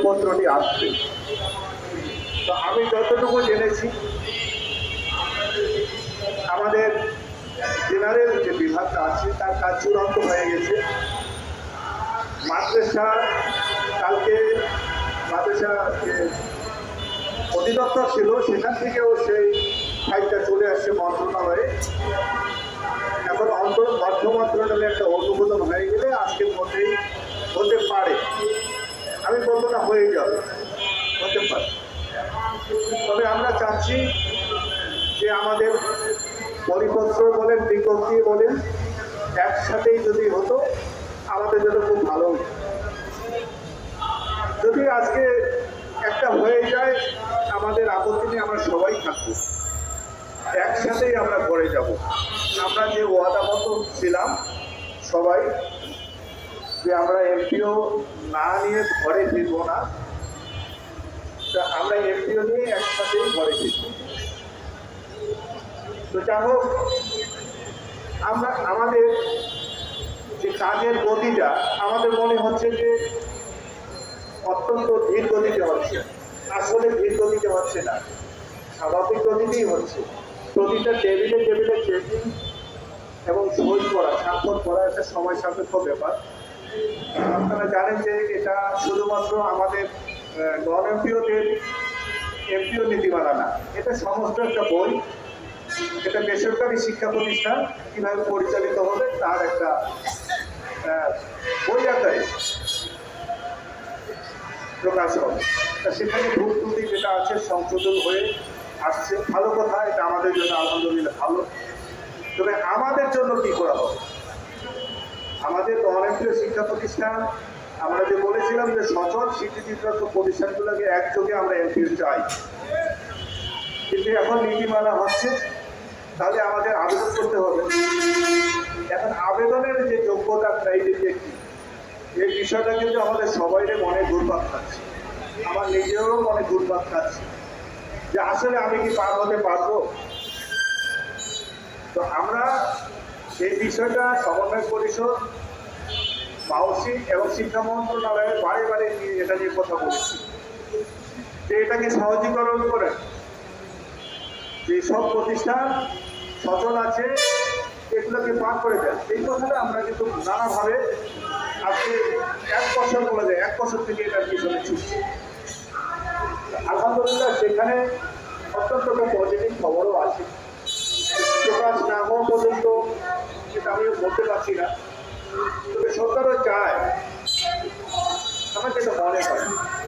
পত্রটি আসবে। তো আমি যতটুকু জেনেছি আমাদের জেনারেল যে বিভাগটা আছে তার কাজ চূড়ান্ত হয়ে গেছে। মাদ্রাসা কালকে মাদ্রাসা যে অধিদপ্তর ছিল সেখান থেকেও সেই ফাইলটা চলে আসছে মন্ত্রণালয়ে। এখন অর্থ মন্ত্রণালয়ে একটা অনুমোদন হয়ে গেলে আজকের মধ্যেই হতে পারে, আমি বলবো না হয়ে যাবে, হতে পারে। তবে আমরা চাচ্ছি যে আমাদের পরিপত্র বলেন বিজ্ঞপ্তি বলেন একসাথেই যদি হতো আমাদের জন্য খুব ভালো হতো। যদি আজকে একটা হয়ে যায় আমাদের আপত্তি নিয়ে আমরা সবাই থাকবো, একসাথেই আমরা ঘরে যাব। আমরা যে ওয়াদাবদ্ধ ছিলাম সবাই যে আমরা এমপিও না নিয়ে ঘরে ফিরব না, তা আমরা এমপিও নিয়ে একসাথেই ঘরে ফিরব। তো যাই হোক, আমরা আমাদের যে কাজের গতিটা আমাদের মনে হচ্ছে যে অত্যন্ত ধীর গতিতে হচ্ছে। আসলে ধীর গতিতে হচ্ছে না, স্বাভাবিক গতিতেই হচ্ছে। প্রতিটা টেবিলে টেবিলে চেকিং এবং সই করা, স্বাক্ষর করা একটা সময় সাপেক্ষ ব্যাপার। আপনারা জানেন যে এটা শুধুমাত্র আমাদের নন এমপিওদের এমপিও নীতিমালা না, এটা সমস্ত একটা বই। এটা বেসরকারি শিক্ষা প্রতিষ্ঠান কিভাবে পরিচালিত হবে তার একটা বই আকারে প্রকাশ হবে। তা সেখানে ভুল ত্রুটি যেটা আছে সংশোধন হয়ে আসছে, ভালো কথা, এটা আমাদের জন্য আলহামদুলিল্লাহ ভালো। তবে আমাদের জন্য কি করা হবে? আমাদের গভর্নমেন্টের শিক্ষা প্রতিষ্ঠান আমরা যে বলেছিলাম যে সচল স্বীকৃতিপ্রাপ্ত প্রতিষ্ঠানগুলোকে একযোগে আমরা এমপিও চাই, কিন্তু এখন নীতিমালা হচ্ছে, তাহলে আমাদের আবেদন করতে হবে। এখন আবেদনের যে যোগ্যতা ক্রাইটেরিয়া কি, এই বিষয়টা কিন্তু আমাদের সবাইরে মনে ঘুরপাক খাচ্ছে, আমার নিজেরও মনে ঘুরপাক খাচ্ছে যে আসলে আমি কি পার হতে পারবো। তো আমরা এই বিষয়টা সমন্বয় পরিষদ, মাউসি এবং শিক্ষা মন্ত্রণালয়ে বারে বারে এটা নিয়ে কথা বলেছি যে এটাকে সহজীকরণ করে যে সব প্রতিষ্ঠান সচল আছে এগুলোকে পার করে দেন। এই কথাটা আমরা কিন্তু নানাভাবে আজকে 1 বছর বলা যায়, 1 বছর থেকে এটার পিছনে ছুটছি। আলহামদুলিল্লাহ সেখানে অত্যন্ত পজিটিভ খবরও আছে, প্রকাশ না হওয়া পর্যন্ত সেটা আমিও বলতে পারছি না। তবে সরকারও চায়, আমার যেটা মনে হয়